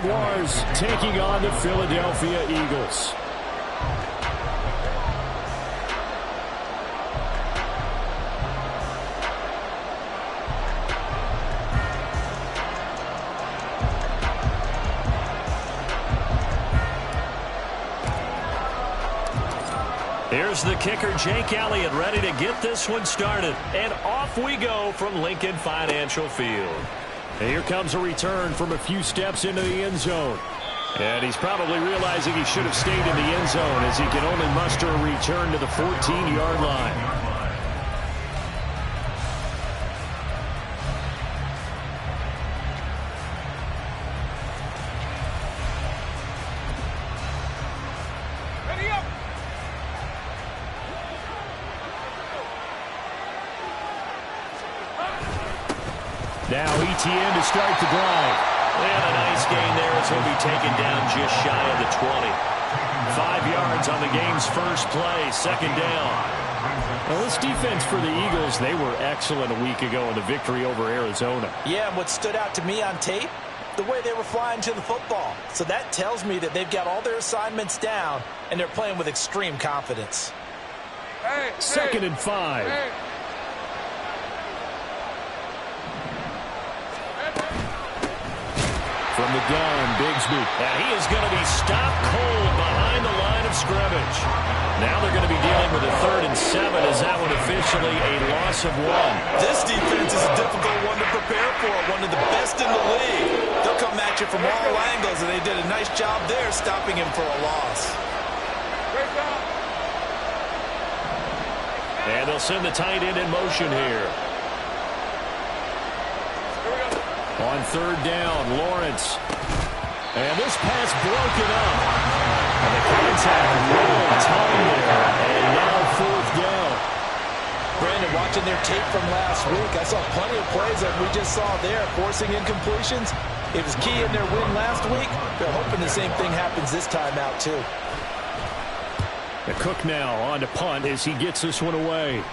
Jaguars taking on the Philadelphia Eagles. Here's the kicker, Jake Elliott, ready to get this one started. And off we go from Lincoln Financial Field. And here comes a return from a few steps into the end zone. And he's probably realizing he should have stayed in the end zone as he can only muster a return to the 14-yard line. Now ETN to start the drive. And a nice gain there as he'll be taken down just shy of the 20. 5 yards on the game's first play, second down. Well, this defense for the Eagles, they were excellent a week ago in the victory over Arizona. Yeah, and what stood out to me on tape, the way they were flying to the football. So that tells me that they've got all their assignments down, and they're playing with extreme confidence. Second and 5. From the gun, Bigsby. And he is going to be stopped cold behind the line of scrimmage. Now they're going to be dealing with a 3rd and 7 as that one officially a loss of 1. This defense is a difficult one to prepare for, one of the best in the league. They'll come at you from all angles, and they did a nice job there stopping him for a loss. And they'll send the tight end in motion here. On 3rd down, Lawrence. And this pass broken up. And the contact rolled time there. And now 4th down. Brandon, watching their tape from last week, I saw plenty of plays that we just saw there, forcing incompletions. It was key in their win last week. They're hoping the same thing happens this time out, too. The Cook now on to punt as he gets this one away.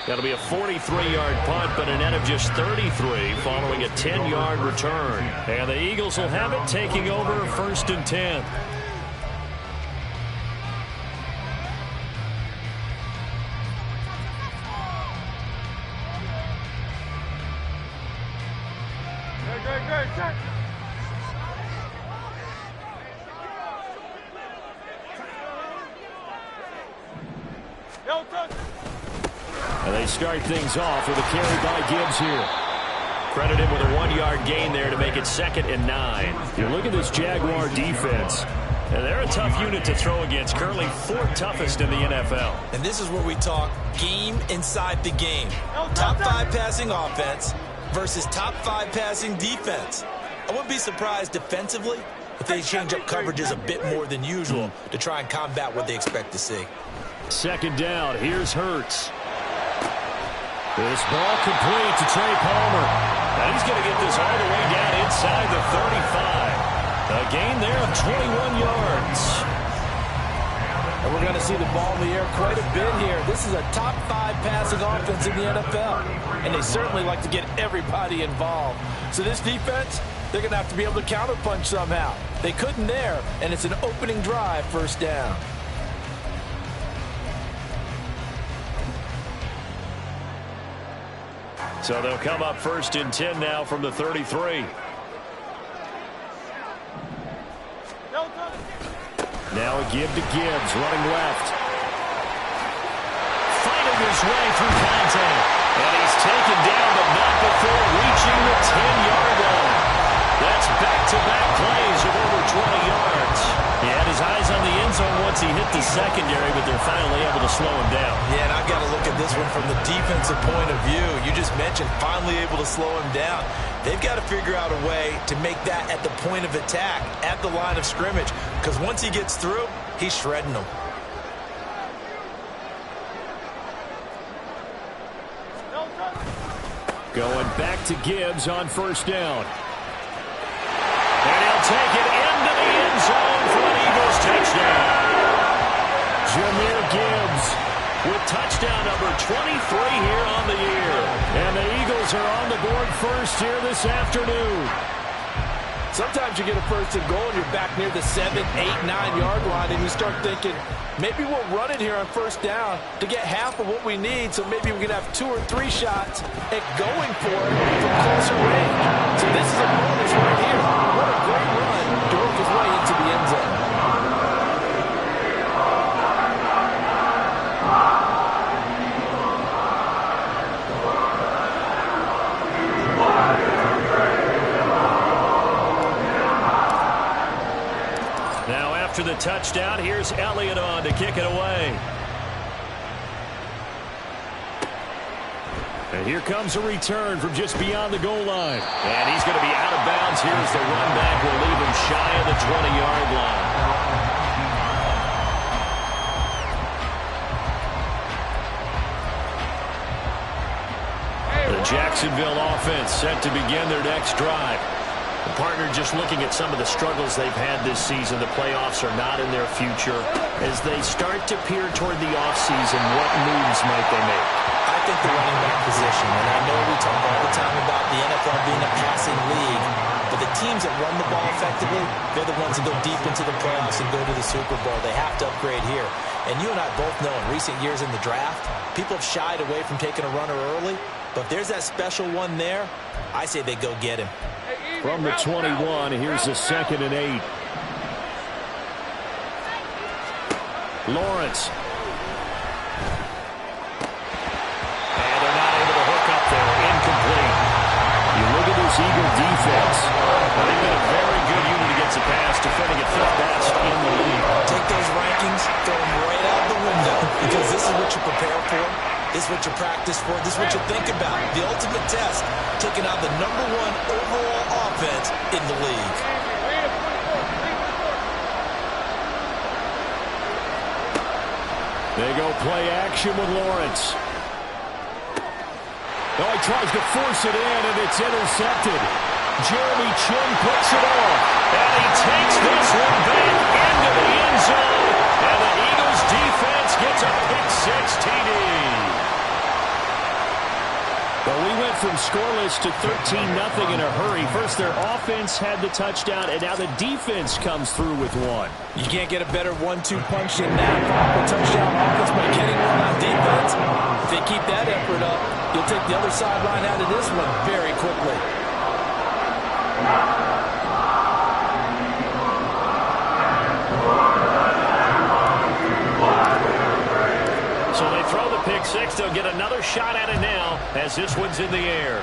That'll be a 43-yard punt, but a net of just 33 following a 10-yard return. And the Eagles will have it taking over 1st and 10. And they start things off with a carry by Gibbs here. Credit him with a 1-yard gain there to make it 2nd and 9. You look at this Jaguar defense. And they're a tough unit to throw against, currently 4th toughest in the NFL. And this is where we talk game inside the game. Top 5 passing offense versus top 5 passing defense. I wouldn't be surprised defensively if they change up coverages a bit more than usual to try and combat what they expect to see. 2nd down, here's Hurts. This ball complete to Trey Palmer. And he's going to get this all the way down inside the 35. A gain there of 21 yards. And we're going to see the ball in the air quite a bit here. This is a top 5 passing offense in the NFL. And they certainly like to get everybody involved. So this defense, they're going to have to be able to counterpunch somehow. They couldn't there, and it's an opening drive, 1st down. So they'll come up 1st and 10 now from the 33. Now a give to Gibbs, running left. Fighting his way through contact. And he's taken down, but not before reaching the 10-yard line. That's back-to-back plays of over 20 yards. He had his eyes on the end zone once he hit the secondary, but they're finally able to slow him down. Yeah, and I've got to look at this one from the defensive point of view. You just mentioned finally able to slow him down. They've got to figure out a way to make that at the point of attack, at the line of scrimmage, because once he gets through, he's shredding them. Going back to Gibbs on 1st down. And he'll take it into the end zone for an Eagles touchdown. Jahmyr Gibbs with touchdown number 23 here on the year. And the Eagles Eagles are on the board first here this afternoon. Sometimes you get a first and goal and you're back near the 7, 8, 9-yard line, and you start thinking, maybe we'll run it here on first down to get half of what we need, so maybe we can have 2 or 3 shots at going for it from closer range. So this is a bonus right here. What a great run to work his way into the end zone. After the touchdown, here's Elliott on to kick it away. And here comes a return from just beyond the goal line. And he's going to be out of bounds here as the run back will leave him shy of the 20-yard line. The Jacksonville offense set to begin their next drive. The partner just looking at some of the struggles they've had this season. The playoffs are not in their future. As they start to peer toward the offseason, what moves might they make? I think the running back position, and I know we talk all the time about the NFL being a passing league, but the teams that run the ball effectively, they're the ones that go deep into the playoffs and go to the Super Bowl. They have to upgrade here. And you and I both know in recent years in the draft, people have shied away from taking a runner early, but if there's that special one there, I say they go get him. From the 21, here's a 2nd and 8. Lawrence. And they're not able to hook up there. Incomplete. You look at this Eagle defense. Well, they've been a very good unit against the pass, defending at 5th best in the league. Take those rankings, throw them right out the window, because this is what you prepare for. This is what you practice for. This is what you think about. The ultimate test, taking out the #1 overall offense in the league. They go play action with Lawrence. Oh, he tries to force it in, and it's intercepted. Jeremy Chin picks it off. And he takes this one back into the end zone. And the Eagles defense gets a pick-6 TD. Well, we went from scoreless to 13-0 in a hurry. First, their offense had the touchdown, and now the defense comes through with one. You can't get a better 1-2 punch than that. A touchdown offense by getting one on defense. If they keep that effort up, you'll take the other sideline out of this one very quickly. So they throw the pick-6. They'll get another shot at it now as this one's in the air.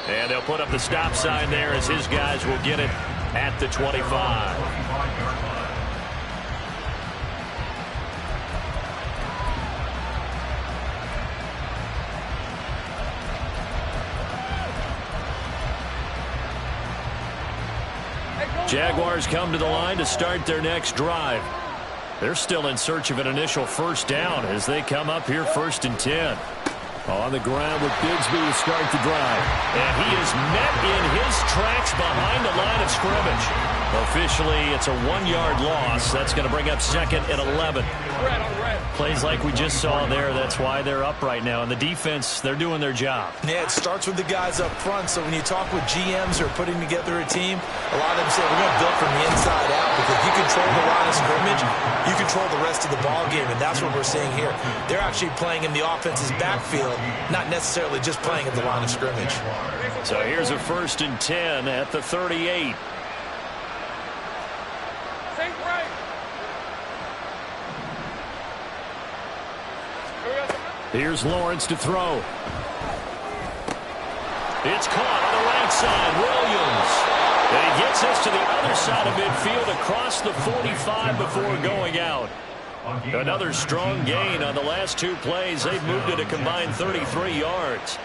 And they'll put up the stop sign there as his guys will get it at the 25. Jaguars come to the line to start their next drive. They're still in search of an initial first down as they come up here 1st and 10. On the ground with Bigsby to start the drive. And he is met in his tracks behind the line of scrimmage. Officially, it's a 1-yard loss. That's going to bring up 2nd and 11. Plays like we just saw there. That's why they're up right now. And the defense, they're doing their job. Yeah, it starts with the guys up front. So when you talk with GMs who are putting together a team, a lot of them say we're going to build from the inside out, because you control the line of scrimmage, you control the rest of the ball game, and that's what we're seeing here. They're actually playing in the offense's backfield, not necessarily just playing at the line of scrimmage. So here's a 1st and 10 at the 38. Here's Lawrence to throw. It's caught on the right side. Williams. And he gets us to the other side of midfield across the 45 before going out. Another strong gain on the last 2 plays. They've moved it a combined 33 yards.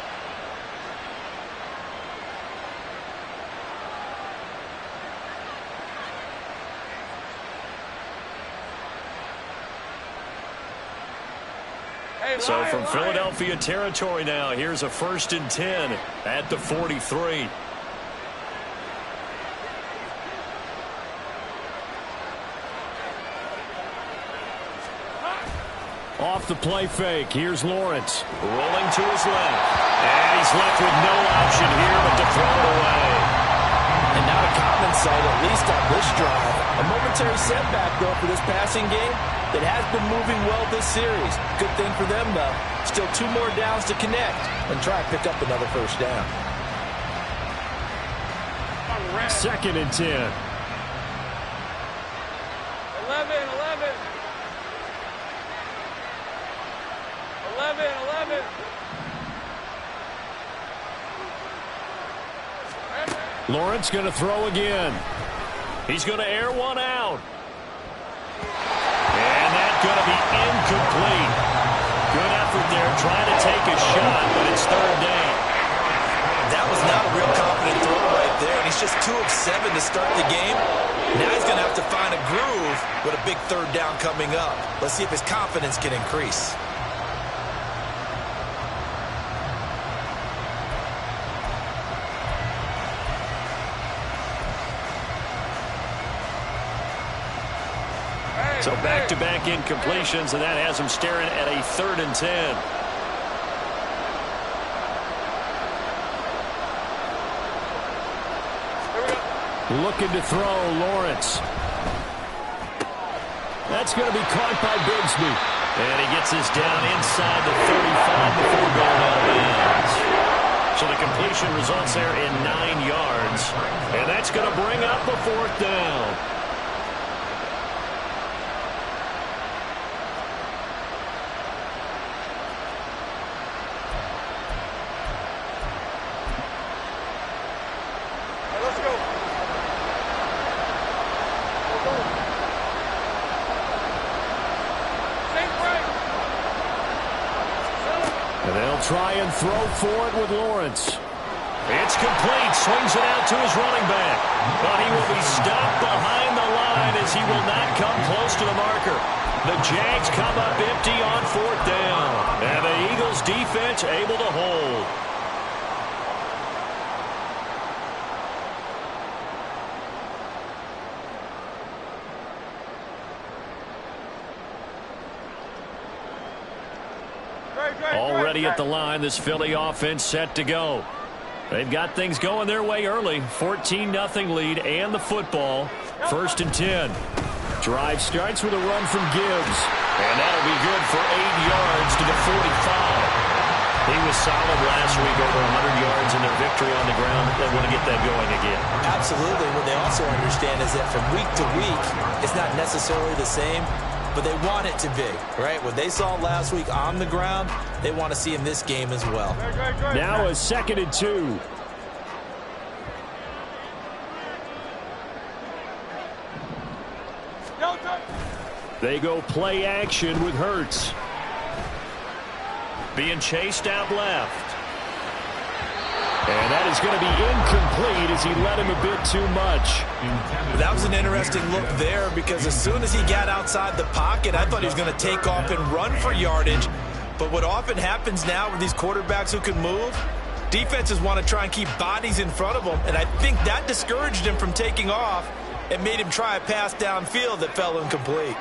So from Philadelphia territory now, here's a 1st and 10 at the 43. off the play fake. Here's Lawrence. Rolling to his left. And he's left with no option here but to throw it away. And not a common sight, at least on this drive. A momentary setback, though, for this passing game that has been moving well this series. Good thing for them, though. Still 2 more downs to connect and try and pick up another first down. 2nd and 10. 11. Lawrence going to throw again. He's going to air one out. And that's going to be incomplete. Good effort there trying to take a shot, but it's 3rd down. That was not a real confident throw right there, and he's just 2 of 7 to start the game. Now he's going to have to find a groove with a big 3rd down coming up. Let's see if his confidence can increase. So back-to-back incompletions, and that has him staring at a 3rd and 10. Looking to throw, Lawrence. That's going to be caught by Bigsby. And he gets this down inside the 35 before going out of bounds. So the completion results there in 9 yards. And that's going to bring up a 4th down. Try and throw for it with Lawrence. It's complete. Swings it out to his running back. But he will be stopped behind the line as he will not come close to the marker. The Jags come up empty on 4th down. And the Eagles defense able to hold. Already at the line, this Philly offense set to go. They've got things going their way early. 14-0 lead and the football. 1st and 10. Drive starts with a run from Gibbs. And that'll be good for 8 yards to the 45. He was solid last week, over 100 yards in their victory on the ground. They want to get that going again. Absolutely. What they also understand is that from week to week, it's not necessarily the same, but they want it to be, right? What they saw last week on the ground, they want to see in this game as well. Now a 2nd and 2. They go play action with Hurts. Being chased out left. And that is going to be incomplete as he led him a bit too much. That was an interesting look there because as soon as he got outside the pocket, I thought he was going to take off and run for yardage. But what often happens now with these quarterbacks who can move, defenses want to try and keep bodies in front of them. And I think that discouraged him from taking off and made him try a pass downfield that fell incomplete.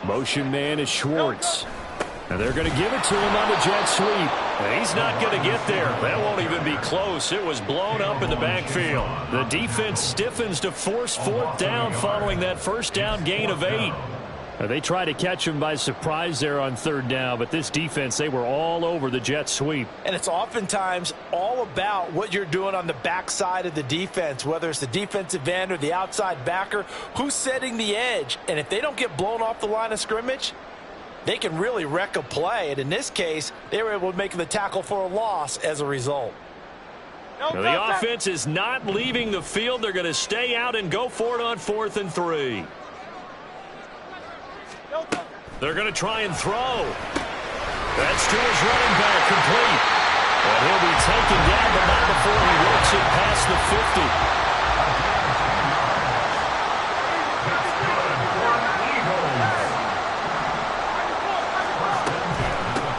Motion man is Schwartz. And they're going to give it to him on the jet sweep. And he's not going to get there. That won't even be close. It was blown up in the backfield. The defense stiffens to force 4th down following that 1st down gain of 8. They tried to catch him by surprise there on 3rd down, but this defense, they were all over the jet sweep. And it's oftentimes all about what you're doing on the backside of the defense, whether it's the defensive end or the outside backer, who's setting the edge. And if they don't get blown off the line of scrimmage, they can really wreck a play. And in this case, they were able to make the tackle for a loss as a result. Now, the offense is not leaving the field. They're going to stay out and go for it on 4th and 3. They're going to try and throw. That's to his running back, complete. And he'll be taken down, but not before he works it past the 50.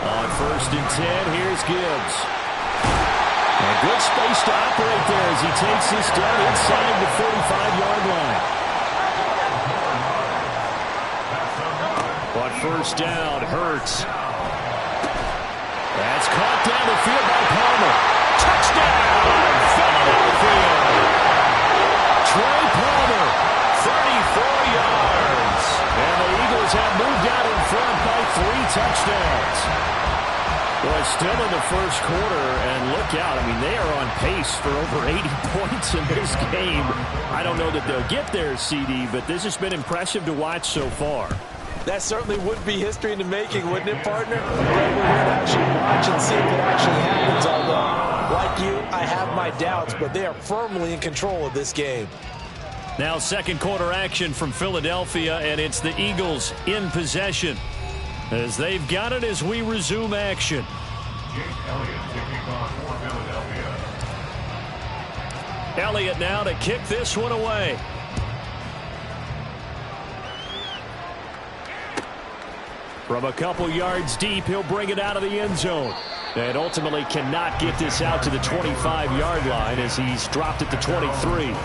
On 1st and 10, here's Gibbs. And good space to operate there as he takes this down inside the 45-yard line. On first down, Hurts. That's caught down the field by Palmer. Touchdown, Philadelphia! Trey Palmer, 34 yards. And the Eagles have moved out in front by 3 touchdowns. Well, it's still in the first quarter, and look out. I mean, they are on pace for over 80 points in this game. I don't know that they'll get there, CD, but this has been impressive to watch so far. That certainly would be history in the making, wouldn't it, partner? But we're here to actually watch and see if it actually happens. Although, like you, I have my doubts, but they are firmly in control of this game. Now second quarter action from Philadelphia, and it's the Eagles in possession as they've got it as we resume action. Elliott now to kick this one away. From a couple yards deep, he'll bring it out of the end zone. And ultimately cannot get this out to the 25-yard line as he's dropped at the 23.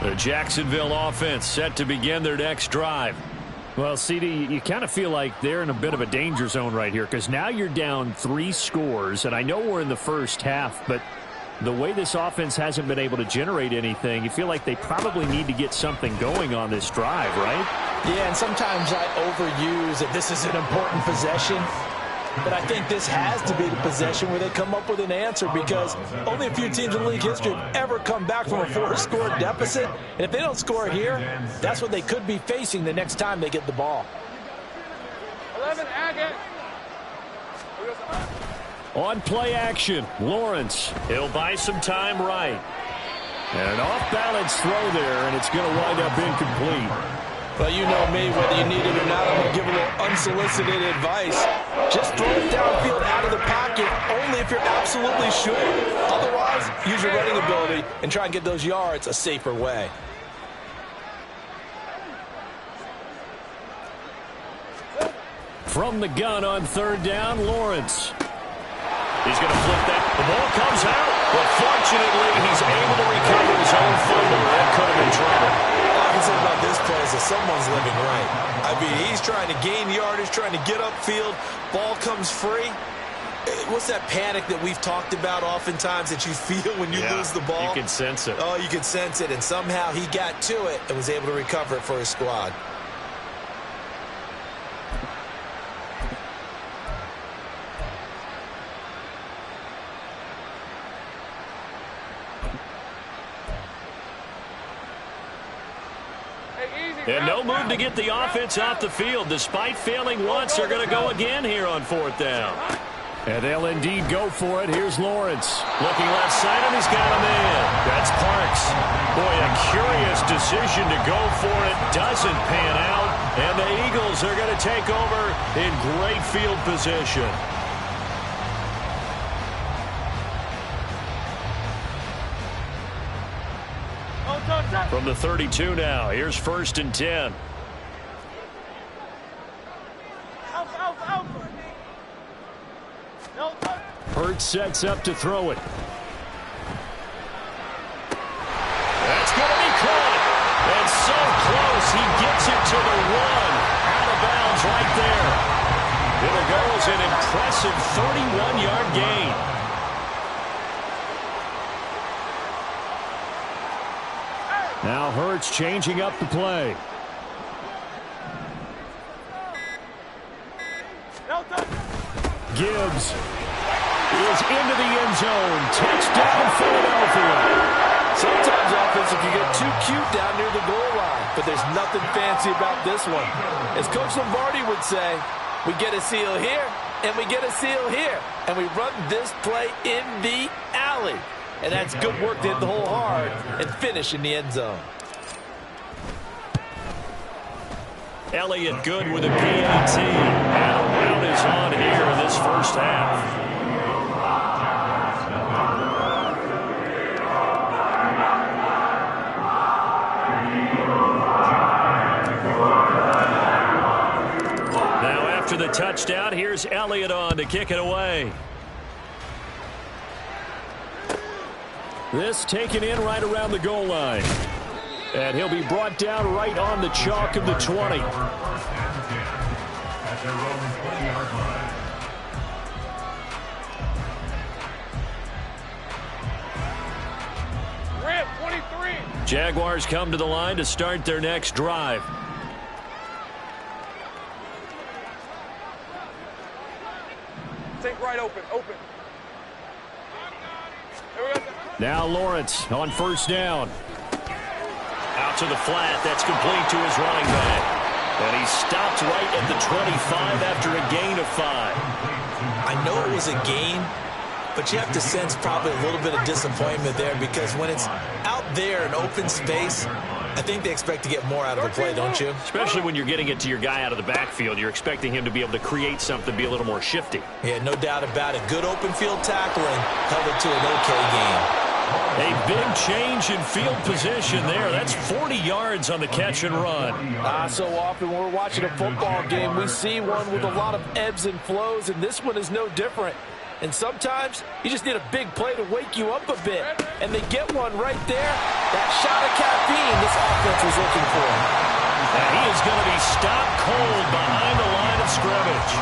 The Jacksonville offense set to begin their next drive. Well, CD, you kind of feel like they're in a bit of a danger zone right here because now you're down 3 scores, and I know we're in the first half, but the way this offense hasn't been able to generate anything, you feel like they probably need to get something going on this drive, right? Yeah, and sometimes I overuse that this is an important possession. But I think this has to be the possession where they come up with an answer because only a few teams in league history have ever come back from a 4-score deficit. And if they don't score here, that's what they could be facing the next time they get the ball. 11, Agate. On play action, Lawrence. He'll buy some time right. And an off-balance throw there, and it's going to wind up incomplete. Well, you know me, whether you need it or not, I'm going to give a little unsolicited advice. Just throw it downfield out of the pocket, only if you're absolutely sure. Otherwise, use your running ability and try and get those yards a safer way. From the gun on third down, Lawrence. He's going to flip that. The ball comes out, but fortunately, he's able to recover his own fumble. That could have been trouble. All I can say about this play is that someone's living right. I mean, he's trying to gain yardage, trying to get upfield. Ball comes free. What's that panic that we've talked about oftentimes that you feel when you lose the ball? You can sense it. Oh, you can sense it, and somehow he got to it and was able to recover it for his squad. And no move to get the offense off the field. Despite failing once, they're going to go again here on fourth down. And they'll indeed go for it. Here's Lawrence. Looking left side, and he's got him in. That's Parks. Boy, a curious decision to go for it. Doesn't pan out. And the Eagles are going to take over in great field position. From the 32 now, here's first and 10. Hurts sets up to throw it. That's going to be caught. And so close, he gets it to the 1. Out of bounds right there. It'll go as an impressive 31-yard gain. Now Hurts changing up the play. Gibbs is into the end zone. Touchdown, Philadelphia. Sometimes offensive can get too cute down near the goal line, but there's nothing fancy about this one. As Coach Lombardi would say, we get a seal here, and we get a seal here, and we run this play in the alley. And that's good work to hit the hole hard and finish in the end zone. Elliott good with a PAT. And a rout is on here in this first half. Now after the touchdown, here's Elliott on to kick it away. This taken in right around the goal line. And he'll be brought down right on the chalk of the 20. Rip, 23. Jaguars come to the line to start their next drive. Take right open, open. Here we go. Now Lawrence on first down. Out to the flat. That's complete to his running back. And he stopped right at the 25 after a gain of 5. I know it was a gain, but you have to sense probably a little bit of disappointment there because when it's out there in open space, I think they expect to get more out of the play, don't you? Especially when you're getting it to your guy out of the backfield. You're expecting him to be able to create something, be a little more shifty. Yeah, no doubt about it. Good open field tackling held it to an okay game. A big change in field position there. That's 40 yards on the catch and run. So often when we're watching a football game, we see one with a lot of ebbs and flows, and this one is no different. And sometimes you just need a big play to wake you up a bit. And they get one right there. That shot of caffeine this offense was looking for. And he is going to be stopped cold behind the line of scrimmage.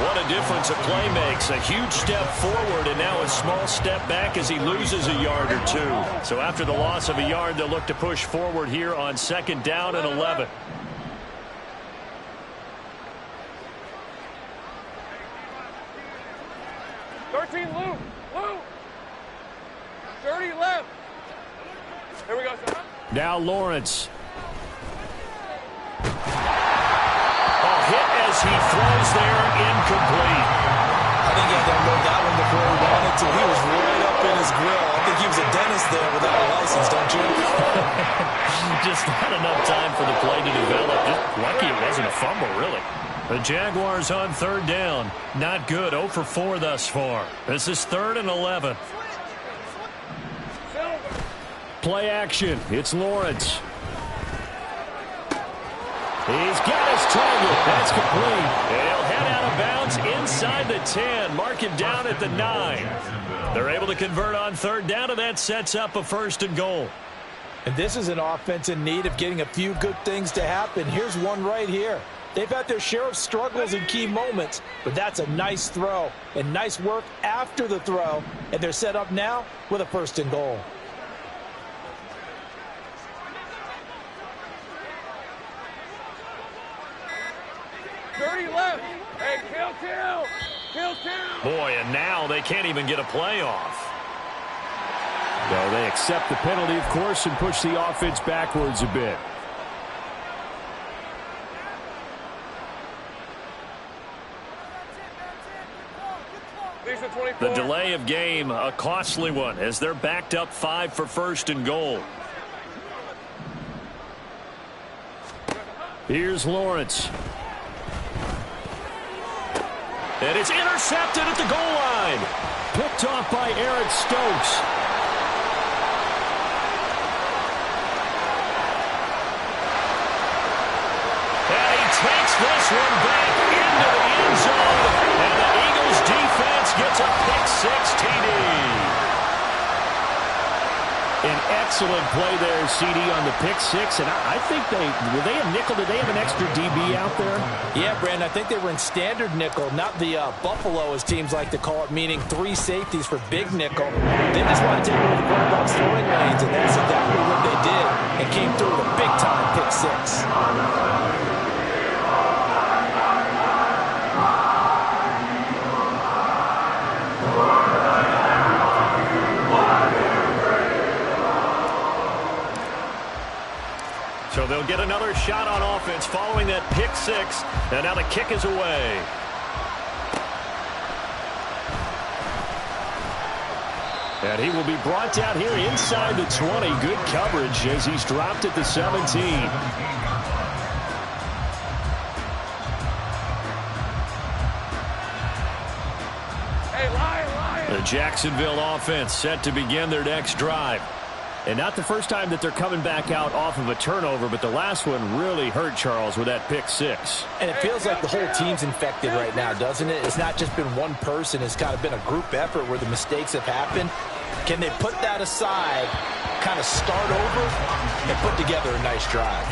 What a difference a play makes. A huge step forward and now a small step back as he loses a yard or two. So after the loss of a yard, they'll look to push forward here on second down and 11. Luke. 30 left. Here we go, son. Now Lawrence. A hit as he throws there, incomplete. I think he had to unload that one before he wanted to. He was right up in his grill. I think he was a dentist there without a license, don't you? Just not enough time for the play to develop. Just lucky it wasn't a fumble, really. The Jaguars on third down. Not good. 0 for 4 thus far. This is 3rd and 11. Play action. It's Lawrence. He's got his target. That's complete. He'll head out of bounds inside the 10. Mark him down at the 9. They're able to convert on third down, and that sets up a 1st and goal. And this is an offense in need of getting a few good things to happen. Here's one right here. They've had their share of struggles in key moments, but that's a nice throw and nice work after the throw, and they're set up now with a 1st and goal. Left. Hey, kill. Boy, and now they can't even get a play off. No, they accept the penalty, of course, and push the offense backwards a bit. The delay of game, a costly one, as they're backed up 5 for 1st and goal. Here's Lawrence. And it's intercepted at the goal line. Picked off by Eric Stokes. And he takes this one back into the end zone. And the Eagles defense gets a pick-6 TD. An excellent play there, CD, on the pick-6. And I think were they a nickel? Did they have an extra DB out there? Yeah, Brandon, I think they were in standard nickel, not the Buffalo, as teams like to call it, meaning 3 safeties for big nickel. They just want to take over the quarterback's throwing lanes, and that's exactly what they did, and came through with a big-time pick-6. So they'll get another shot on offense following that pick-6, and now the kick is away. And he will be brought down here inside the 20. Good coverage as he's dropped at the 17. Hey, Lion. The Jacksonville offense set to begin their next drive. And not the first time that they're coming back out off of a turnover, but the last one really hurt Charles with that pick six. And it feels like the whole team's infected right now, doesn't it? It's not just been one person. It's kind of been a group effort where the mistakes have happened. Can they put that aside, kind of start over, and put together a nice drive?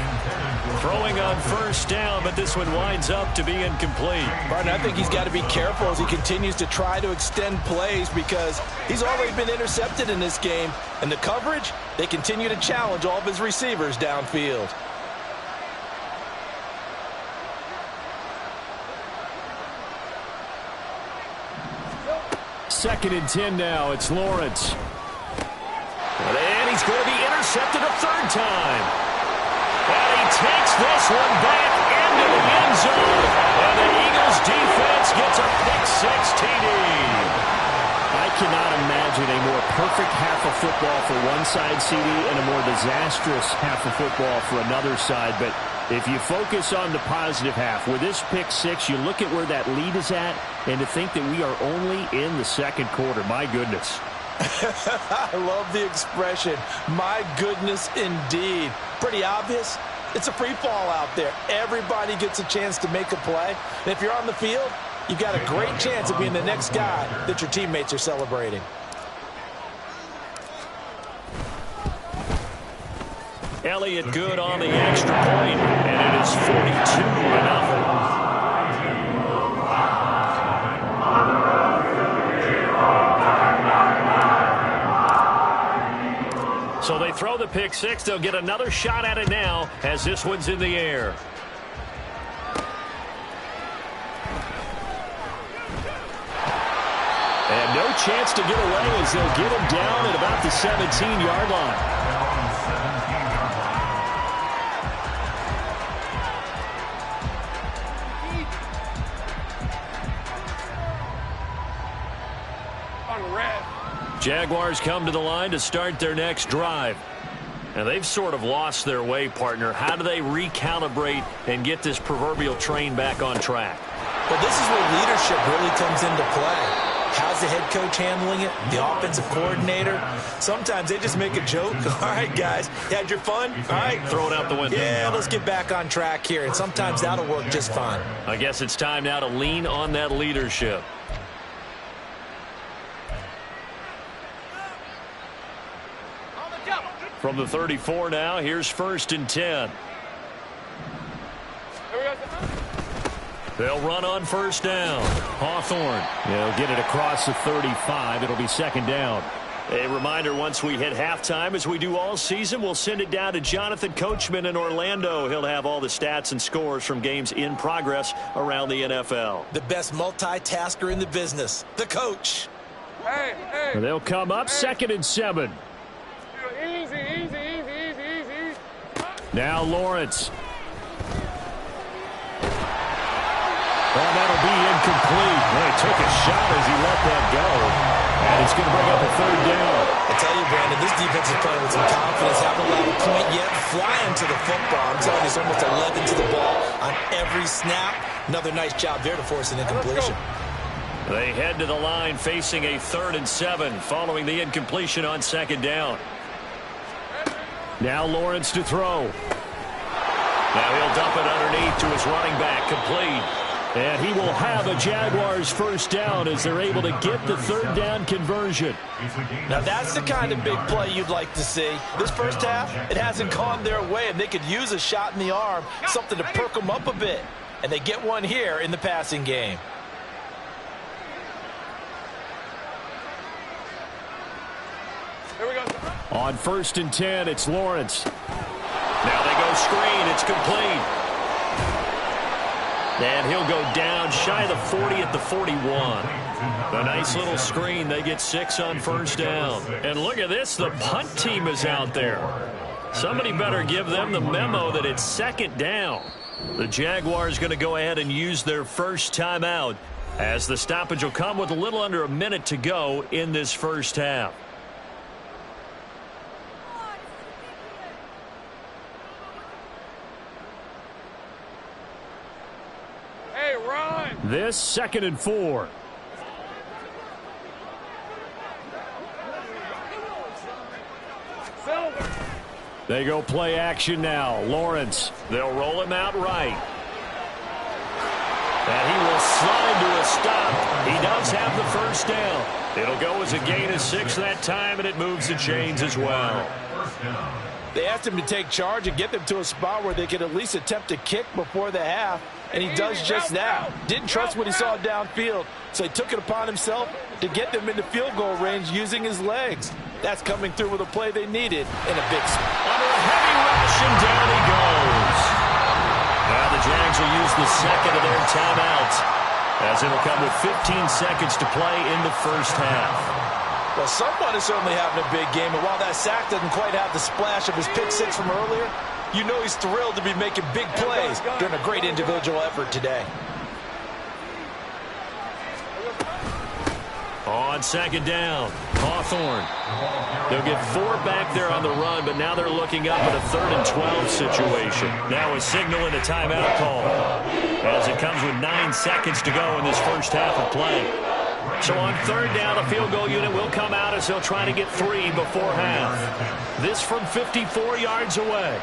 Throwing on first down, but this one winds up to be incomplete. Martin, I think he's got to be careful as he continues to try to extend plays because he's already been intercepted in this game. And the coverage, they continue to challenge all of his receivers downfield. Second and 10 now. It's Lawrence. And he's going to be intercepted a third time. And he takes this one back into the end zone. And the Eagles defense gets a pick six TD. I cannot imagine a more perfect half of football for one side, CD, and a more disastrous half of football for another side. But if you focus on the positive half, with this pick six, you look at where that lead is at, and to think that we are only in the second quarter. My goodness. I love the expression. My goodness, indeed. Pretty obvious. It's a free fall out there. Everybody gets a chance to make a play. And if you're on the field, you've got a great chance of being the next guy that your teammates are celebrating. Elliott good on the extra point, and it is 42-0. So they throw the pick six. They'll get another shot at it now as this one's in the air. And no chance to get away as they'll get him down at about the 17-yard line. Jaguars come to the line to start their next drive. And they've sort of lost their way, partner. How do they recalibrate and get this proverbial train back on track? Well, this is where leadership really comes into play. How's the head coach handling it? The offensive coordinator? Sometimes they just make a joke. All right, guys, you had your fun? All right. Throw it out the window. Yeah, let's get back on track here. And sometimes that'll work just fine. I guess it's time now to lean on that leadership. From the 34 now, here's first and 10. They'll run on first down. Hawthorne. They'll get it across the 35. It'll be second down. A reminder, once we hit halftime, as we do all season, we'll send it down to Jonathan Coachman in Orlando. He'll have all the stats and scores from games in progress around the NFL. The best multitasker in the business, the coach. Hey. They'll come up second and 7. Easy. Now Lawrence. Well, that'll be incomplete. Well, he took a shot as he let that go. And it's going to bring up a third down. I tell you, Brandon, this defense is playing with some confidence. Haven't allowed a point yet. Flying to the football. I'm telling you, it's almost 11 to the ball on every snap. Another nice job there to force an incompletion. They head to the line facing a 3rd and 7 following the incompletion on second down. Now Lawrence to throw. Now he'll dump it underneath to his running back, complete. And he will have a Jaguars first down as they're able to get the 3rd down conversion. Now that's the kind of big play you'd like to see. This first half, it hasn't gone their way, and they could use a shot in the arm, something to perk them up a bit. And they get one here in the passing game. Here we go. On first and 10, it's Lawrence. Now they go screen. It's complete. And he'll go down shy of the 40 at the 41. A nice little screen. They get 6 on first down. And look at this. The punt team is out there. Somebody better give them the memo that it's second down. The Jaguars going to go ahead and use their first timeout as the stoppage will come with a little under a minute to go in this first half. This 2nd and 4. Silver. They go play action now. Lawrence. They'll roll him out right. And he will slide to a stop. He does have the first down. It'll go as a gain of 6 that time, and it moves the chains as well. They asked him to take charge and get them to a spot where they could at least attempt to kick before the half, and he does just that. Didn't trust what he saw downfield, so he took it upon himself to get them into field goal range using his legs. That's coming through with a play they needed in a big spot. Under a heavy rush, and down he goes. Now the Jags will use the second of their timeouts, as it'll come with 15 seconds to play in the first half. Well, someone is certainly having a big game, and while that sack doesn't quite have the splash of his pick six from earlier, you know he's thrilled to be making big plays during a great individual effort today. On second down, Hawthorne. They'll get 4 back there on the run, but now they're looking up at a 3rd and 12 situation. Now a signal and a timeout call, as it comes with 9 seconds to go in this first half of play. So on 3rd down, the field goal unit will come out as they'll try to get 3 before half. This from 54 yards away.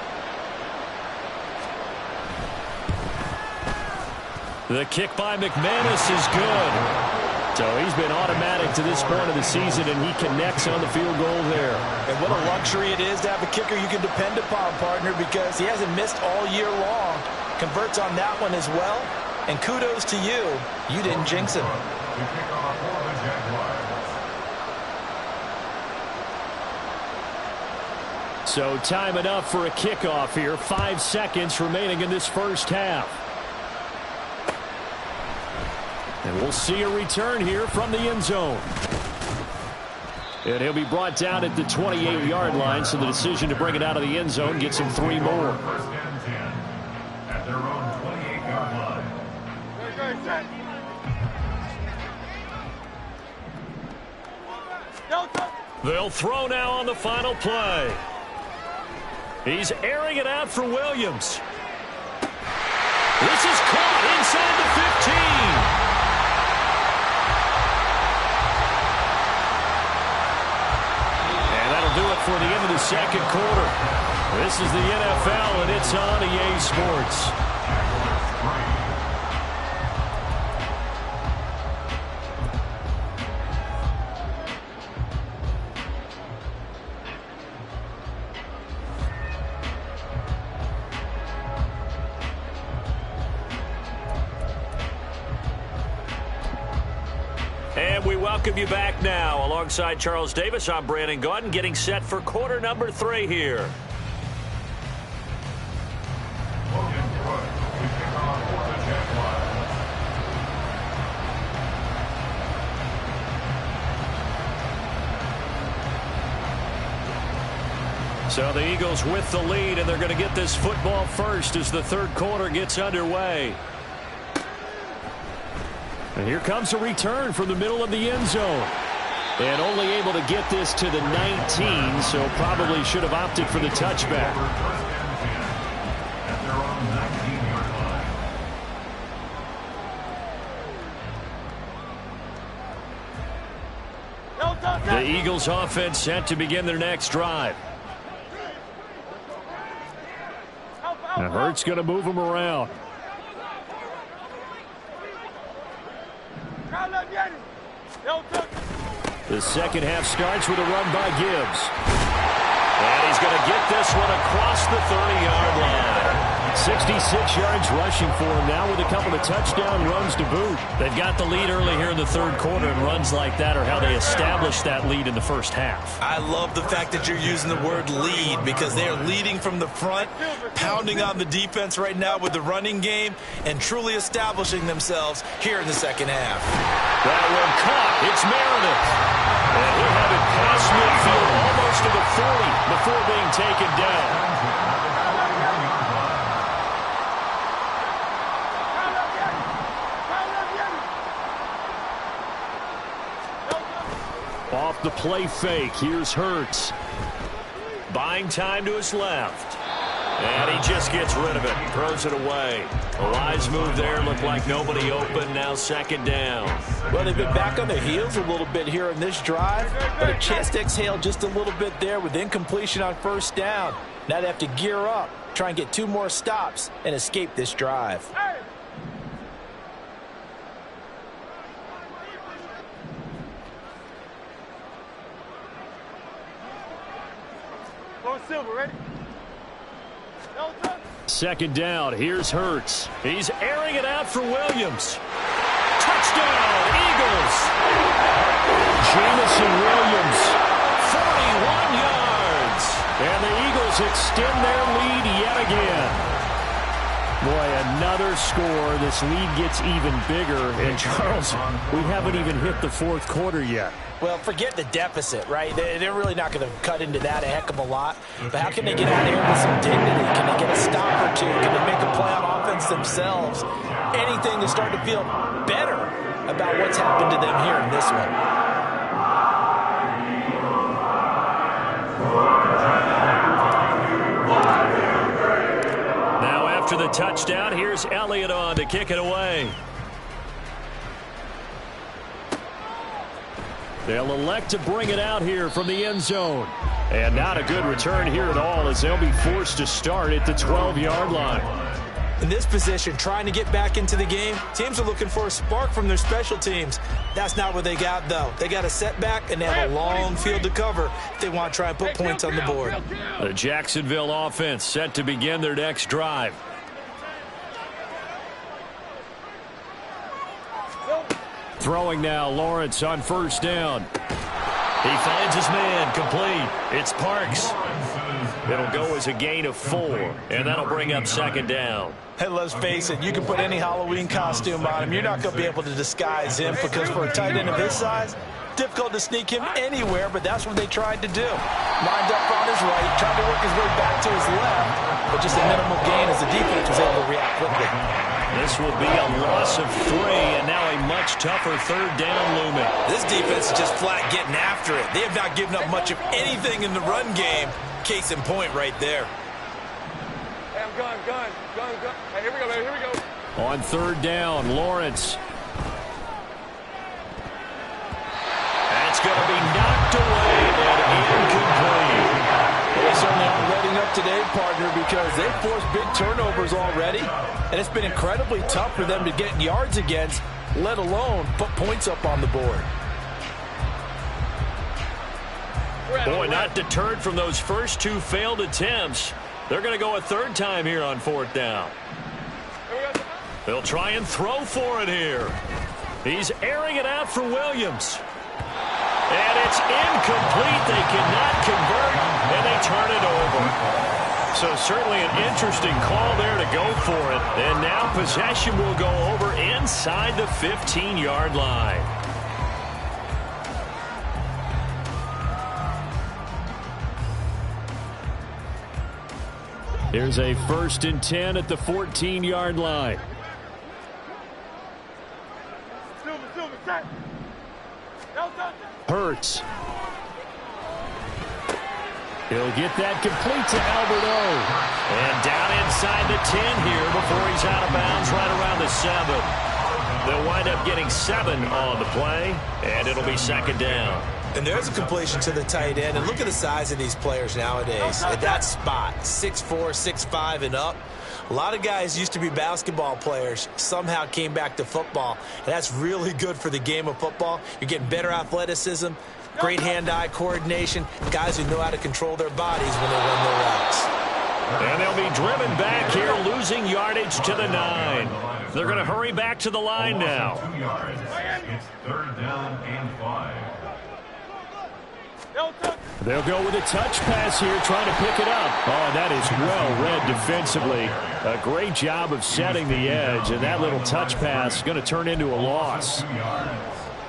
The kick by McManus is good. So he's been automatic to this point of the season, and he connects on the field goal there. And what a luxury it is to have a kicker you can depend upon, partner, because he hasn't missed all year long. Converts on that one as well. And kudos to you. You didn't jinx him. So time enough for a kickoff here. 5 seconds remaining in this first half. And we'll see a return here from the end zone. And he'll be brought down at the 28-yard line, so the decision to bring it out of the end zone gets him 3 more. At their own 28-yard line. They'll throw now on the final play. He's airing it out for Williams. This is caught inside the 15. Do it for the end of the second quarter. This is the NFL, and it's on EA Sports. And we welcome you back now. Alongside Charles Davis, I'm Brandon Gaudin, getting set for quarter number 3 here. So the Eagles with the lead, and they're going to get this football first as the third quarter gets underway. And here comes a return from the middle of the end zone. And only able to get this to the 19, so probably should have opted for the touchback. The Eagles offense set to begin their next drive. Now Hurts going to move him around. The second half starts with a run by Gibbs. And he's going to get this one across the 30-yard line. 66 yards rushing for him now with a couple of touchdown runs to boot. They've got the lead early here in the third quarter, and runs like that are how they establish that lead in the first half. I love the fact that you're using the word lead, because they are leading from the front, pounding on the defense right now with the running game, and truly establishing themselves here in the second half. That one caught. It's Meredith. And he'll have it past midfield, almost to the 40 before being taken down. Off the play fake, here's Hurts. Buying time to his left. And he just gets rid of it, throws it away. A wise move there. Looked like nobody open. Now second down. Well, they've been back on their heels a little bit here in this drive, but a chance to exhale just a little bit there with incompletion on first down. Now they have to gear up, try and get 2 more stops, and escape this drive. Silver, ready? Second down. Here's Hurts. He's airing it out for Williams. Touchdown, Eagles. Jamison Williams, 41 yards. And the Eagles extend their lead yet again. Boy, another score. This lead gets even bigger. And, Charles, we haven't even hit the fourth quarter yet. Well, forget the deficit, right? They're really not going to cut into that a heck of a lot. But how can they get out of here with some dignity? Can they get a stop or two? Can they make a play on offense themselves? Anything to start to feel better about what's happened to them here in this one. Now after the touchdown, here's Elliott on to kick it away. They'll elect to bring it out here from the end zone. And not a good return here at all as they'll be forced to start at the 12-yard line. In this position, trying to get back into the game, teams are looking for a spark from their special teams. That's not what they got, though. They got a setback, and they have a long field to cover if they want to try and put points on the board. The Jacksonville offense set to begin their next drive. Throwing now, Lawrence on first down. He finds his man, complete. It's Parks. It'll go as a gain of 4, and that'll bring up second down. Hey, let's face it, you can put any Halloween costume on him. You're not going to be able to disguise him because for a tight end of his size, difficult to sneak him anywhere, but that's what they tried to do. Lined up on his right, tried to work his way back to his left, but just a minimal gain as the defense was able to react quickly. This will be a loss of 3, and now a much tougher third down looming. This defense is just flat getting after it. They have not given up much of anything in the run game. Case in point right there. Hey, I'm gun. Hey, here we go, baby, here we go. On third down, Lawrence. That's going to be knocked away and incomplete. They certainly aren't letting up today, partner, because they've forced big turnovers already, and it's been incredibly tough for them to get yards against, let alone put points up on the board. Boy, not deterred from those first 2 failed attempts. They're going to go a third time here on fourth down. They'll try and throw for it here. He's airing it out for Williams. And it's incomplete. They cannot convert, and they turn it over. So certainly an interesting call there to go for it. And now possession will go over inside the 15-yard line. Here's a 1st and 10 at the 14-yard line. Hurts. He'll get that complete to Alberto. And down inside the 10 here before he's out of bounds right around the 7. They'll wind up getting 7 on the play, and it'll be second down. And there's a completion to the tight end. And look at the size of these players nowadays. At that spot, 6'4", 6'5", and up. A lot of guys used to be basketball players, somehow came back to football. And that's really good for the game of football. You're getting better athleticism, great hand-eye coordination, guys who know how to control their bodies when they run their routes. And they'll be driven back here, losing yardage to the 9. They're going to hurry back to the line now. 2 yards. It's third down and 5. They'll go with a touch pass here, trying to pick it up. Oh, that is well read defensively. A great job of setting the edge, and that little touch pass is going to turn into a loss.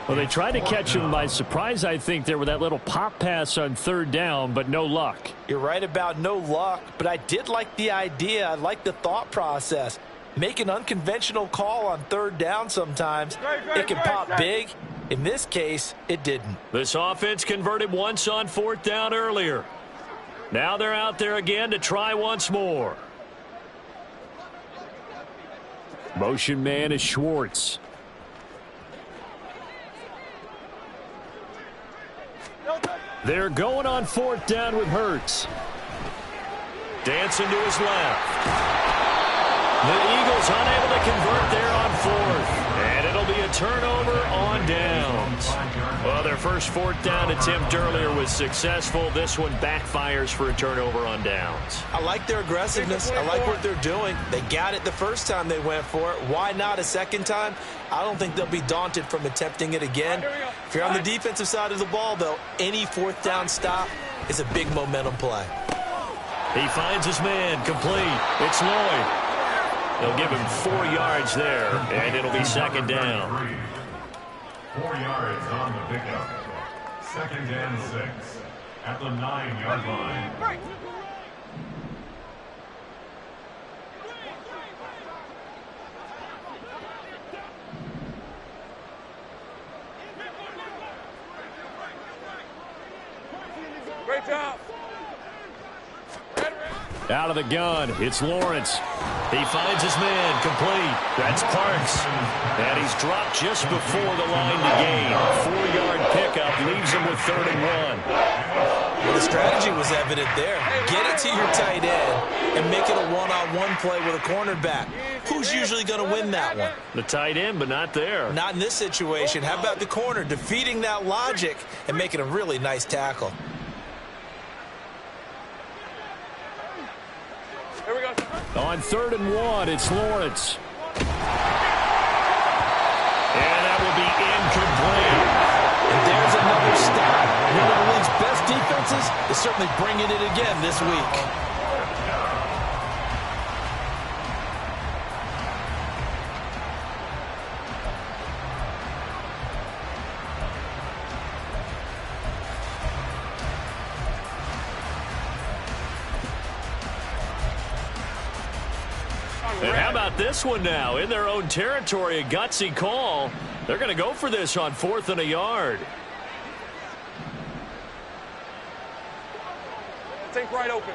Well, they tried to catch him by surprise, I think, there with that little pop pass on third down, but no luck. You're right about no luck, but I did like the idea. I like the thought process. Make an unconventional call on third down sometimes. It can pop big. In this case, it didn't. This offense converted once on fourth down earlier. Now they're out there again to try once more. Motion man is Schwartz. They're going on 4th down with Hurts. Dancing to his left. The Eagles unable to convert there on 4th. And it'll be a turnover on downs. Well, their first 4th down attempt earlier was successful. This one backfires for a turnover on downs. I like their aggressiveness. I like what they're doing. They got it the first time they went for it. Why not a second time? I don't think they'll be daunted from attempting it again. If you're on the defensive side of the ball, though, any 4th down stop is a big momentum play. He finds his man complete. It's Lloyd. They'll give him 4 yards there, and it'll be 2nd down. 4 yards on the pickup. 2nd and 6 at the 9-yard line. Great job. Out of the gun, it's Lawrence. He finds his man complete. That's Parks. And he's dropped just before the line to gain. 4-yard pickup leaves him with 3rd and 1. Well, the strategy was evident there. Get it to your tight end and make it a one-on-one play with a cornerback. Who's usually going to win that one? The tight end, but not there. Not in this situation. How about the corner defeating that logic and making a really nice tackle? Here we go. On 3rd and 1, it's Lawrence. And that will be incomplete. And there's another stop. One of the league's best defenses is certainly bringing it again this week. And how about this one now? In their own territory, a gutsy call. They're going to go for this on 4th and a yard. Think right open.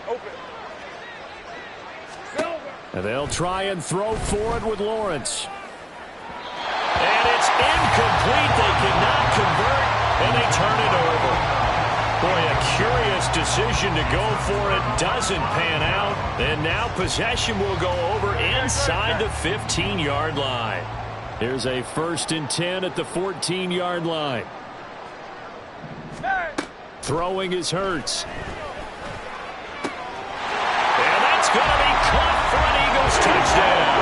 And they'll try and throw for it with Lawrence. And it's incomplete. They cannot convert, and they turn it over. Boy, a curious decision to go for it. Doesn't pan out. And now possession will go over inside the 15-yard line. Here's a 1st and 10 at the 14-yard line. Throwing is Hurts. And that's going to be caught for an Eagles touchdown.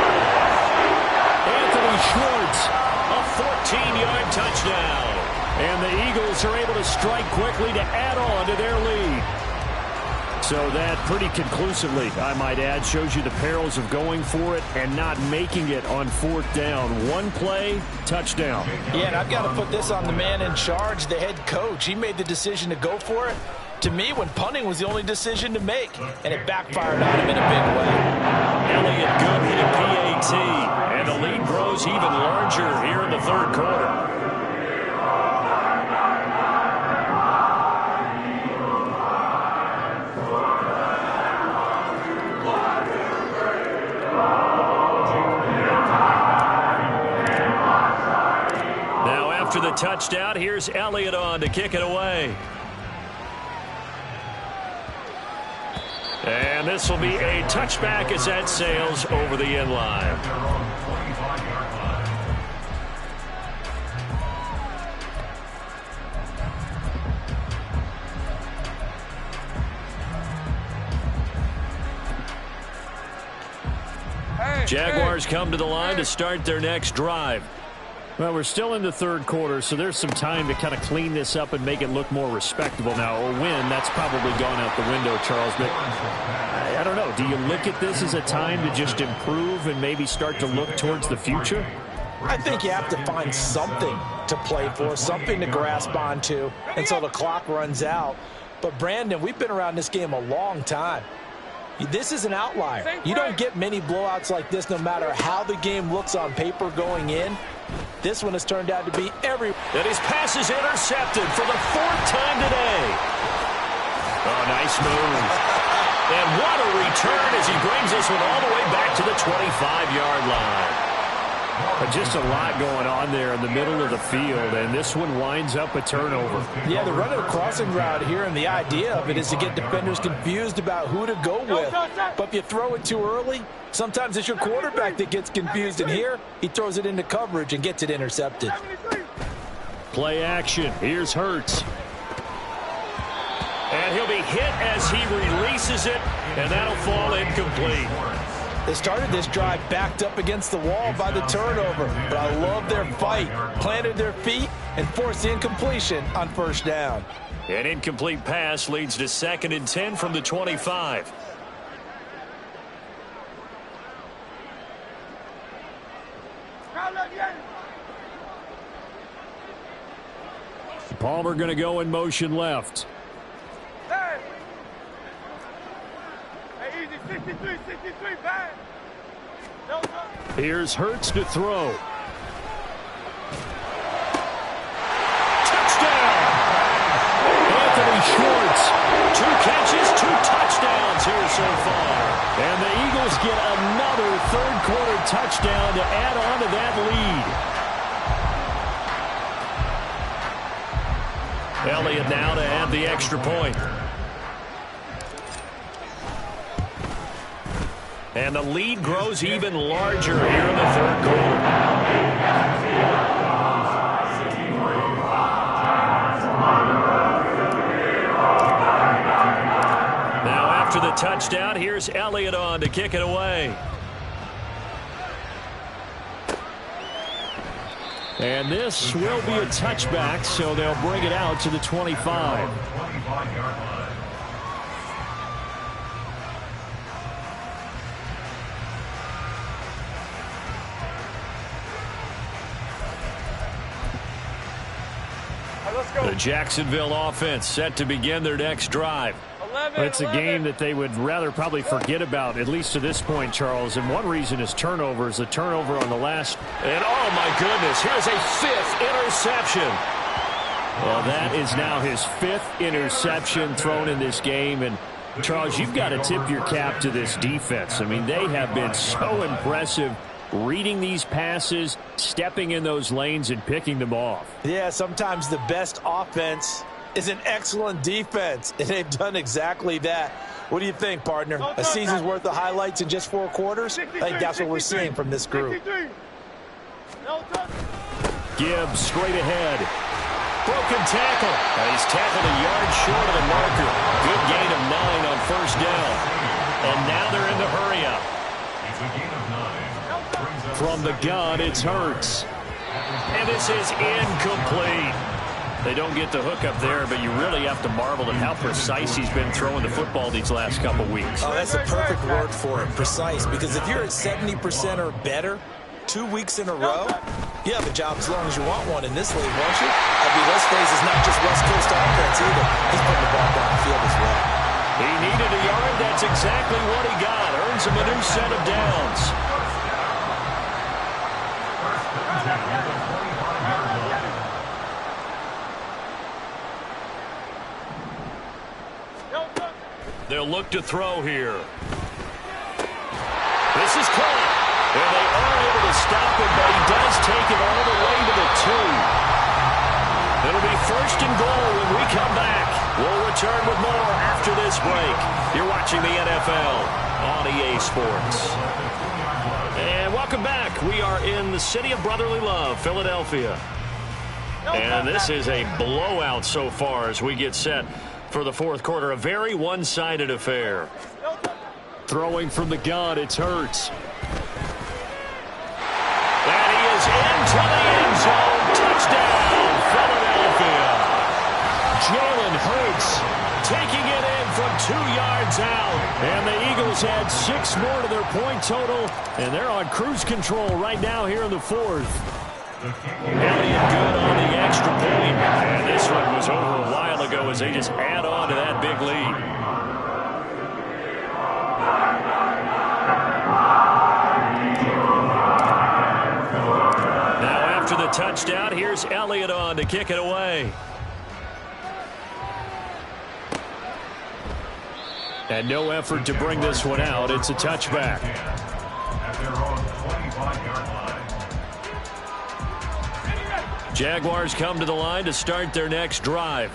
Anthony Schwartz. A 14-yard touchdown. And the Eagles are able to strike quickly to add on to their lead. So that pretty conclusively, I might add, shows you the perils of going for it and not making it on 4th down. One play, touchdown. Yeah, and I've got to put this on the man in charge, the head coach. He made the decision to go for it. To me, when punting was the only decision to make, and it backfired on him in a big way. Elliott good with a PAT, and the lead grows even larger here in the 3rd quarter. After the touchdown, here's Elliott on to kick it away. And this will be a touchback as that sails over the end line. Jaguars come to the line to start their next drive. Well, we're still in the 3rd quarter, so there's some time to kind of clean this up and make it look more respectable. Now, a win, that's probably gone out the window, Charles. But I don't know. Do you look at this as a time to just improve and maybe start to look towards the future? I think you have to find something to play for, something to grasp onto until the clock runs out. But, Brandon, we've been around this game a long time. This is an outlier. You don't get many blowouts like this no matter how the game looks on paper going in. This one has turned out to be every... And his pass is intercepted for the 4th time today. Oh, nice move. And what a return as he brings this one all the way back to the 25-yard line. Just a lot going on there in the middle of the field, and this one winds up a turnover. Yeah, they're running a crossing route here, and the idea of it is to get defenders confused about who to go with. But if you throw it too early, sometimes it's your quarterback that gets confused, and here he throws it into coverage and gets it intercepted. Play action. Here's Hurts. And he'll be hit as he releases it, and that'll fall incomplete. They started this drive backed up against the wall by the turnover, but I love their fight. Planted their feet and forced the incompletion on first down. An incomplete pass leads to 2nd and 10 from the 25. Palmer going to go in motion left. Here's Hurts to throw. Touchdown! Anthony Schwartz. 2 catches, 2 touchdowns here so far. And the Eagles get another third-quarter touchdown to add on to that lead. Elliott now to add the extra point. And the lead grows even larger here in the third quarter. Now after the touchdown, here's Elliott on to kick it away. And this will be a touchback, so they'll bring it out to the 25. The Jacksonville offense set to begin their next drive. It's a game that they would rather probably forget about, at least to this point, Charles. And one reason is turnovers. A turnover on the last. And oh, my goodness, here's a 5th interception. Well, that is now his 5th interception thrown in this game. And, Charles, you've got to tip your cap to this defense. I mean, they have been so impressive reading these passes, stepping in those lanes, and picking them off. Yeah, sometimes the best offense is an excellent defense, and they've done exactly that. What do you think, partner? A season's worth of highlights in just 4 quarters? I think that's what we're seeing from this group. Gibbs straight ahead. Broken tackle. He's tackled a yard short of the marker. Good gain of 9 on first down. And now they're in the hurry-up. It's a gain of 9. From the gun, it's Hurts. And this is incomplete. They don't get the hook up there, but you really have to marvel at how precise he's been throwing the football these last couple weeks. Oh, that's the perfect word for it, precise. Because if you're at 70% or better 2 weeks in a row, you have a job as long as you want one in this league, won't you? I mean, let's face it, it's not just West Coast offense either. He's putting the ball down the field as well. He needed a yard. That's exactly what he got. Earns him a new set of downs. They'll look to throw here. This is caught. And they are able to stop him, but he does take it all the way to the 2. It'll be 1st and goal when we come back. We'll return with more after this break. You're watching the NFL on EA Sports. And welcome back. We are in the city of brotherly love, Philadelphia. And this is a blowout so far as we get set for the 4th quarter. A very one-sided affair. Throwing from the gun, it's Hurts. And he is into the end zone. Touchdown, Philadelphia. Jalen Hurts taking it in from 2 yards out. And the Eagles add 6 more to their point total. And they're on cruise control right now here in the 4th. Elliott good on the extra point. And this one was over a while ago as they just add on to that big lead. Now after the touchdown, here's Elliott on to kick it away. And no effort to bring this one out. It's a touchback. At their own 25-yard line. Jaguars come to the line to start their next drive.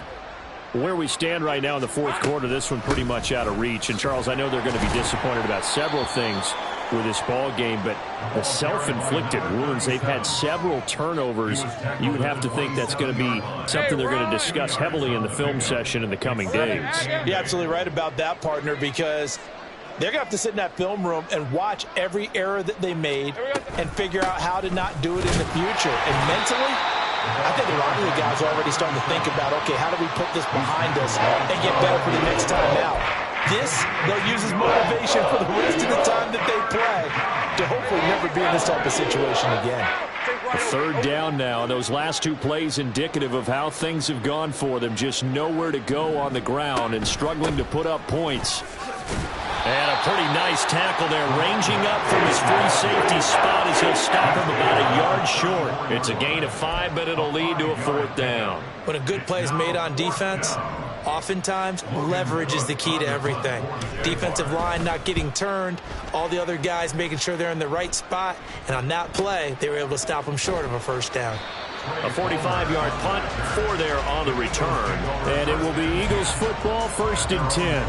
Where we stand right now in the fourth quarter, this one pretty much out of reach. And, Charles, I know they're going to be disappointed about several things with this ball game, but the self-inflicted wounds, they've had several turnovers. You would have to think that's going to be something they're going to discuss heavily in the film session in the coming days. You're absolutely right about that, partner, because they're going to have to sit in that film room and watch every error that they made and figure out how to not do it in the future. And mentally, I think a lot of the guys are already starting to think about, okay, how do we put this behind us and get better for the next time out? This, they'll use as motivation for the rest of the time that they play to hopefully never be in this type of situation again. A third down now. Those last two plays indicative of how things have gone for them. Just nowhere to go on the ground and struggling to put up points. And a pretty nice tackle there, ranging up from his free safety spot as he'll stop him about a yard short. It's a gain of 5, but it'll lead to a fourth down. When a good play is made on defense, oftentimes leverage is the key to everything. Defensive line not getting turned, all the other guys making sure they're in the right spot, and on that play, they were able to stop them short of a first down. A 45-yard punt for there on the return. And it will be Eagles football, 1st and 10.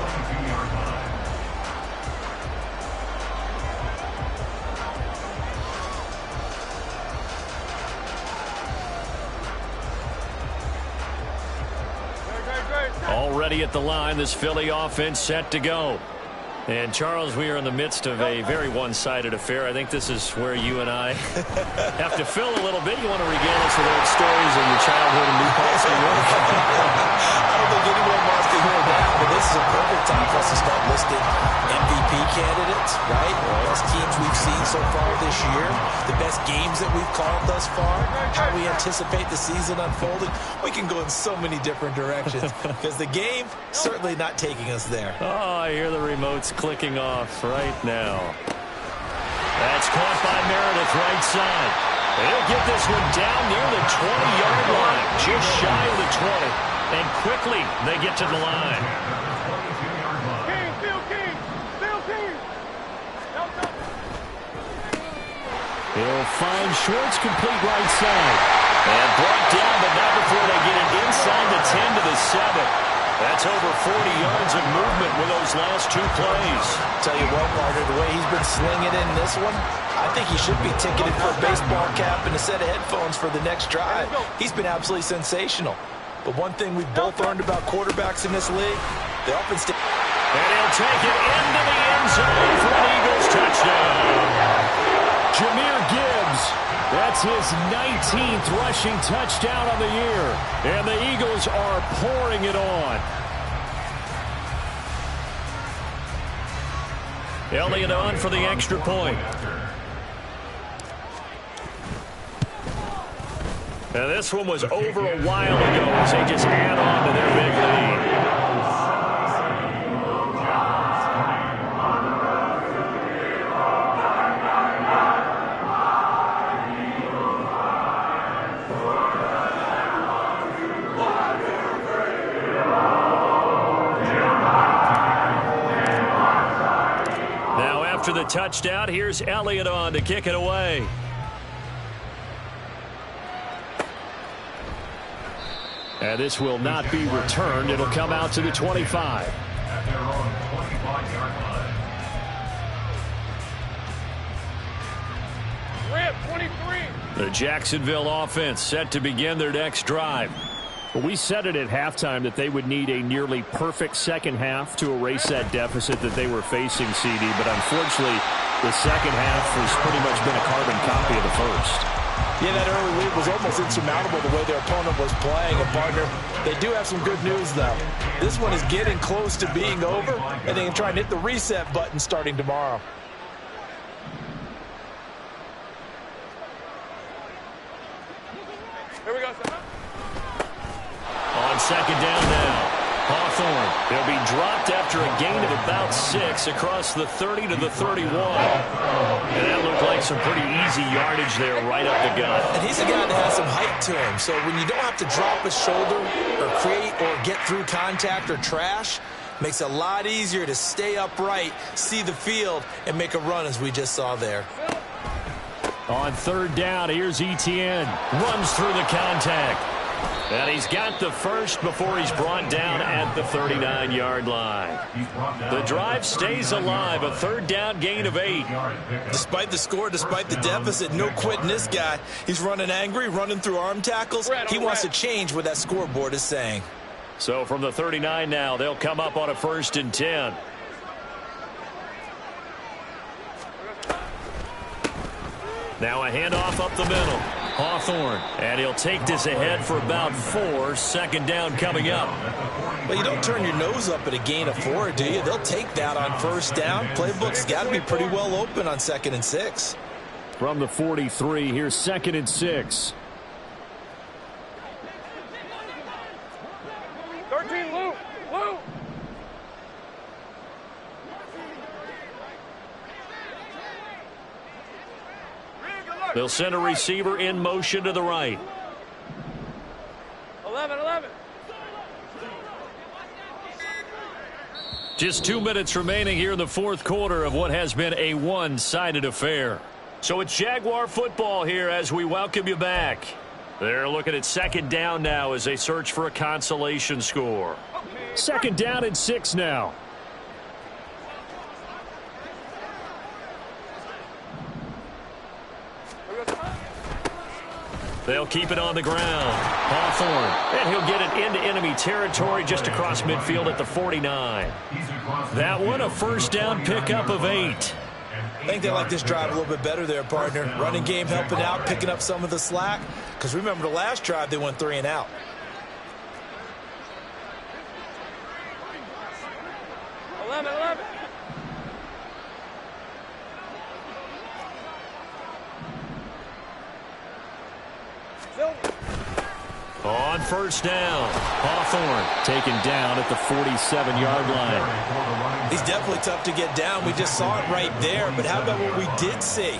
Already at the line, this Philly offense set to go. And, Charles, we are in the midst of a very one-sided affair. I think this is where you and I have to fill a little bit. You want to regale us with old stories of your childhood in New Paltz, New York? I don't think anyone wants to hear that, but this is a perfect time for us to start listing MVP candidates, right? The best teams we've seen so far this year, the best games that we've called thus far, how we anticipate the season unfolding. We can go in so many different directions because the game certainly not taking us there. Oh, I hear the remotes clicking off right now. That's caught by Meredith, right side. He'll get this one down near the 20-yard line, just shy of the 20. And quickly, they get to the line. He'll find Schwartz, complete right side. And brought down, but not before they get it inside the 10 to the 7. That's over 40 yards of movement with those last two plays. Tell you what, partner, the way he's been slinging in this one, I think he should be ticketed for a baseball cap and a set of headphones for the next drive. He's been absolutely sensational. But one thing we've both learned about quarterbacks in this league, they often stay. And he'll take it into the end zone for an Eagles touchdown. Jahmyr Gibbs, that's his 19th rushing touchdown on the year. And the Eagles are pouring it on. Elliott on for the extra point. Now this one was over a while ago as they just add on to their big lead. Now after the touchdown, here's Elliott on to kick it away. And this will not be returned. It'll come out to the 25. At their own 25-yard line. We're at 23. The Jacksonville offense set to begin their next drive. We said it at halftime that they would need a nearly perfect second half to erase that deficit that they were facing, CD. But unfortunately, the second half has pretty much been a carbon copy of the first. Yeah, that early lead was almost insurmountable the way their opponent was playing. And, partner, they do have some good news, though. This one is getting close to being over, and they can try and hit the reset button starting tomorrow. Here we go, son. On second down now. Hawthorne. They'll be dropped after a gain of about 6 across the 30 to the 31. And that looked like some pretty easy yardage there right up the gut. And he's a guy that has some height to him. So when you don't have to drop a shoulder or create or get through contact or trash, makes it a lot easier to stay upright, see the field, and make a run as we just saw there. On third down, here's Etienne. Runs through the contact. And he's got the first before he's brought down at the 39-yard line. The drive stays alive, a third down gain of 8. Despite the score, despite the deficit, no quitting this guy. He's running angry, running through arm tackles. He wants to change what that scoreboard is saying. So from the 39 now, they'll come up on a 1st and 10. Now a handoff up the middle. Hawthorne, and he'll take this ahead for about 4. Second down coming up. Well, you don't turn your nose up at a gain of 4, do you? They'll take that on first down. Playbook's got to be pretty well open on 2nd and 6. From the 43, here's 2nd and 6. 13, Luke. Luke. They'll send a receiver in motion to the right. 11. Just 2 minutes remaining here in the fourth quarter of what has been a one-sided affair. So it's Jaguar football here as we welcome you back. They're looking at second down now as they search for a consolation score. Second down and 6 now. They'll keep it on the ground. Hawthorne, and he'll get it into enemy territory just across midfield at the 49. That one, a first down pickup of 8. I think they like this drive a little bit better there, partner. Running game helping out, picking up some of the slack. Because remember the last drive, they went 3 and out. On first down, Hawthorne taken down at the 47-yard line. He's definitely tough to get down. We just saw it right there. But how about what we did see?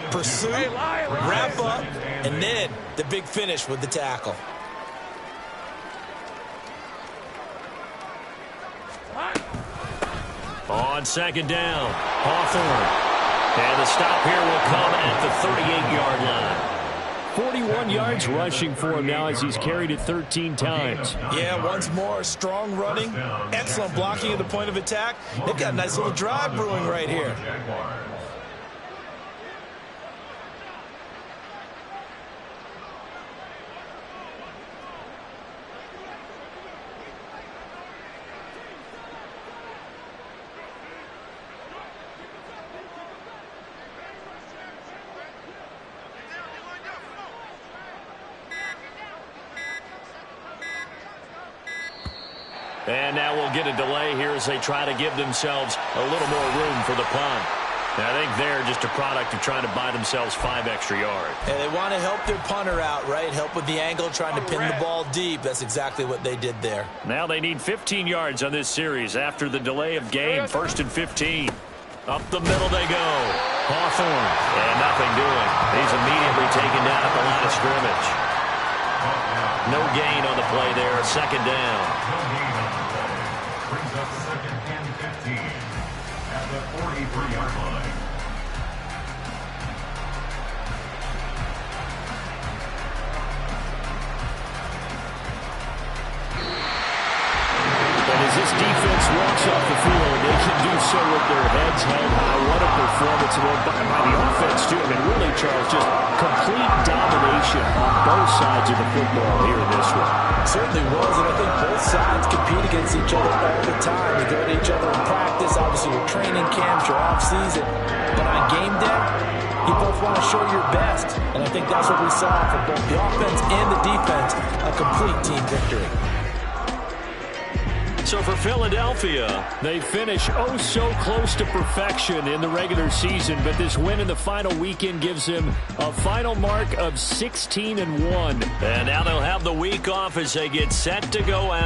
Pursuit, wrap up, and then the big finish with the tackle. On second down, Hawthorne. And the stop here will come at the 38-yard line. 41 yards rushing for him now as he's carried it 13 times. Yeah, once more, strong running, excellent blocking at the point of attack. They've got a nice little drive brewing right here. And now we'll get a delay here as they try to give themselves a little more room for the punt. And I think they're just a product of trying to buy themselves 5 extra yards. And they want to help their punter out, right? Help with the angle, trying to pin the ball deep. That's exactly what they did there. Now they need 15 yards on this series after the delay of game. 1st and 15. Up the middle they go. Hawthorne. And nothing doing. He's immediately taken down at the line of scrimmage. No gain on the play there. Second down. Brings up 2nd and 15 at the 43-yard line. And as this defense walks off the field, they can do so with their heads held high. What a performance by the offense, too. I mean, really, Charles, just complete domination on both sides of the football here in this one. Certainly was, and I think both sides compete against each other all the time. You go to each other in practice, obviously your training camps, your off-season. But on game day, you both want to show your best. And I think that's what we saw for both the offense and the defense, a complete team victory. So for Philadelphia, they finish oh so close to perfection in the regular season, but this win in the final weekend gives them a final mark of 16-1. And now they'll have the week off as they get set to go out.